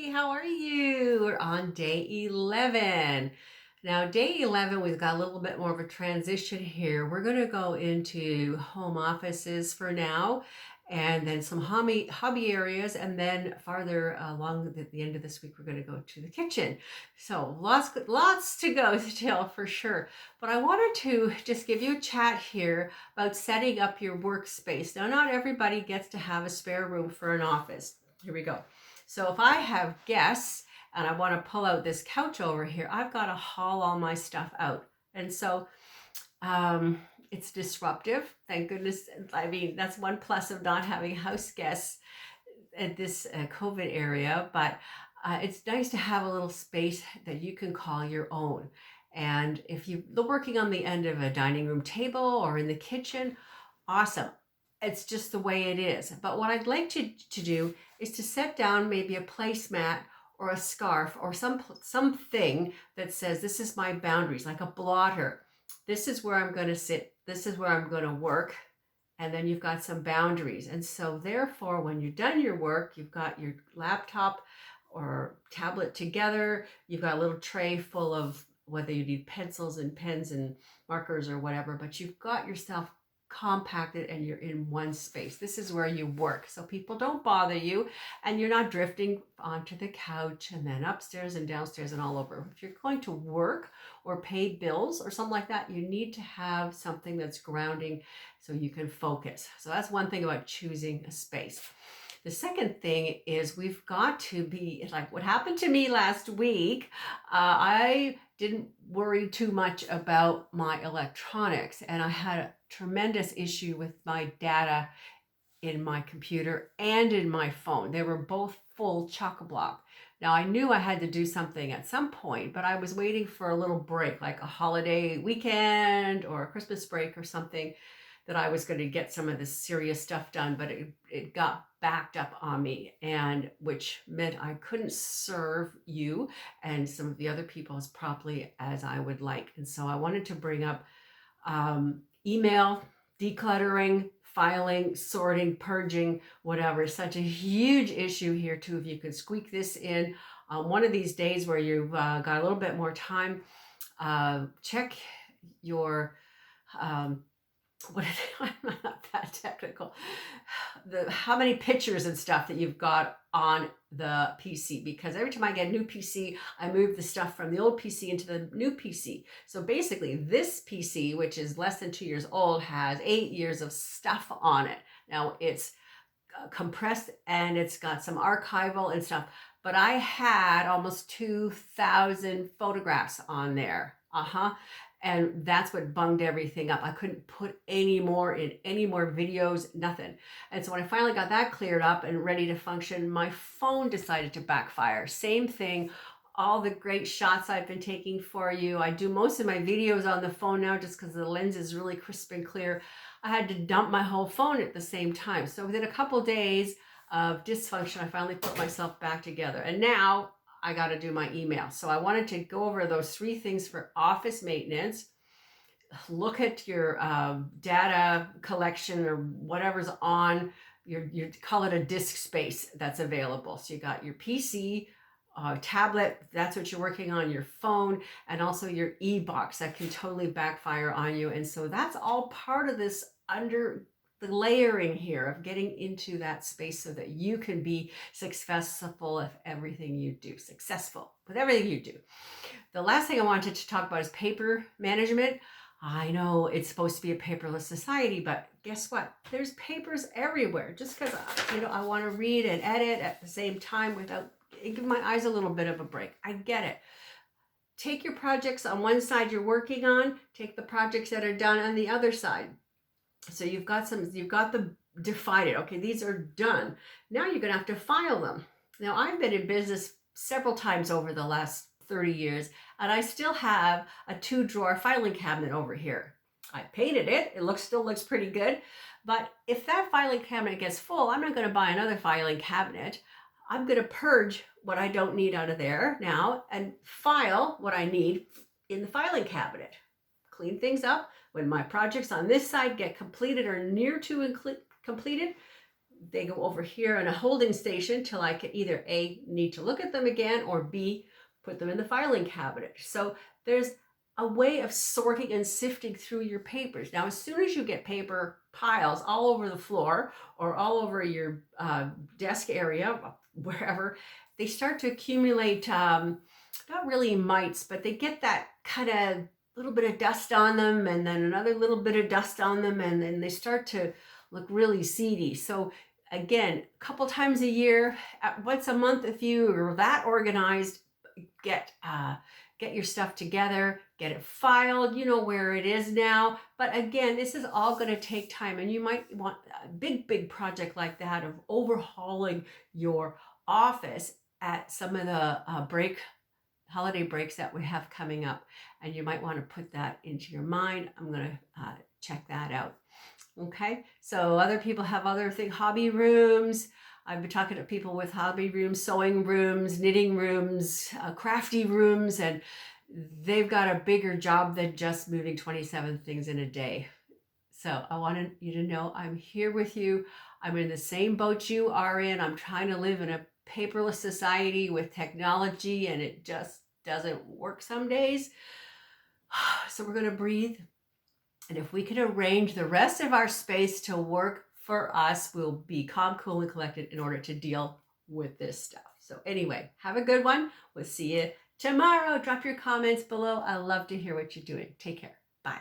everybody. How are you? We're on day 11. Now, day 11, we've got a little bit more of a transition here. We're going to go into home offices for now, and then some hobby areas, and then farther along at the end of this week, we're going to go to the kitchen. So lots to go still for sure. But I wanted to just give you a chat here about setting up your workspace. Now, not everybody gets to have a spare room for an office. Here we go. So if I have guests and I want to pull out this couch over here, I've got to haul all my stuff out. And so it's disruptive. Thank goodness. I mean, that's one plus of not having house guests at this COVID area, but it's nice to have a little space that you can call your own. And if you're working on the end of a dining room table or in the kitchen, awesome. It's just the way it is. But what I'd like to do is to set down maybe a placemat or a scarf or something that says, this is my boundaries, like a blotter. This is where I'm going to sit. This is where I'm going to work. And then you've got some boundaries. And so therefore, when you've done your work, you've got your laptop or tablet together, you've got a little tray full of whether you need pencils and pens and markers or whatever, but you've got yourself compacted and you're in one space. This is where you work, so people don't bother you and you're not drifting onto the couch and then upstairs and downstairs and all over. If you're going to work or pay bills or something like that, you need to have something that's grounding so you can focus. So that's one thing about choosing a space. The second thing is we've got to be like what happened to me last week. I didn't worry too much about my electronics, and I had a tremendous issue with my data in my computer and in my phone. They were both full chock-a-block. Now, I knew I had to do something at some point, but I was waiting for a little break, like a holiday weekend or a Christmas break or something, that I was going to get some of this serious stuff done, but it got backed up on me, and which meant I couldn't serve you and some of the other people as properly as I would like. And so I wanted to bring up email, decluttering, filing, sorting, purging, whatever. Such a huge issue here too. If you could squeak this in one of these days where you've got a little bit more time, check your what is it? I'm not that technical. How many pictures and stuff that you've got on the PC, because every time I get a new PC, I move the stuff from the old PC into the new PC. So basically this PC, which is less than 2 years old, has 8 years of stuff on it. Now it's compressed and it's got some archival and stuff, but I had almost 2,000 photographs on there. And that's what bunged everything up. I couldn't put any more in, any more videos, nothing. And so when I finally got that cleared up and ready to function, my phone decided to backfire. Same thing. All the great shots I've been taking for you. I do most of my videos on the phone now just because the lens is really crisp and clear. I had to dump my whole phone at the same time. So within a couple days of dysfunction, I finally put myself back together. And now I got to do my email. So I wanted to go over those 3 things for office maintenance. Look at your data collection or whatever's on you call it a disk space that's available. So you got your PC, tablet, that's what you're working on, your phone, and also your e-box that can totally backfire on you. And so that's all part of this under the layering here of getting into that space so that you can be successful with everything you do, successful with everything you do. The last thing I wanted to talk about is paper management. I know it's supposed to be a paperless society, but guess what? There's papers everywhere. Just because I want to read and edit at the same time without give my eyes a little bit of a break. I get it. Take your projects on one side you're working on, take the projects that are done on the other side. So you've got them divided. Okay, these are done. Now you're going to have to file them. Now I've been in business several times over the last 30 years, and I still have a 2-drawer filing cabinet over here. I painted it. It still looks pretty good. But if that filing cabinet gets full, I'm not going to buy another filing cabinet. I'm going to purge what I don't need out of there now and file what I need in the filing cabinet. Clean things up. When my projects on this side get completed or near to completed, they go over here in a holding station till I can either A, need to look at them again, or B, put them in the filing cabinet. So there's a way of sorting and sifting through your papers. Now, as soon as you get paper piles all over the floor or all over your desk area, wherever, they start to accumulate, not really mites, but they get that kind of little bit of dust on them, and then another little bit of dust on them, and then they start to look really seedy. So again, a couple times a year, once a month, if you are that organized, get your stuff together, get it filed, you know where it is now. But again, this is all going to take time, and you might want a big project like that of overhauling your office at some of the holiday breaks that we have coming up, and you might want to put that into your mind. I'm going to check that out. Okay, so other people have other things, hobby rooms. I've been talking to people with hobby rooms, sewing rooms, knitting rooms, crafty rooms, and they've got a bigger job than just moving 27 things in a day. So I wanted you to know I'm here with you. I'm in the same boat you are in. I'm trying to live in a paperless society with technology, and it just doesn't work some days. So we're going to breathe. And if we can arrange the rest of our space to work for us, we'll be calm, cool, and collected in order to deal with this stuff. So anyway, have a good one. We'll see you tomorrow. Drop your comments below. I love to hear what you're doing. Take care. Bye.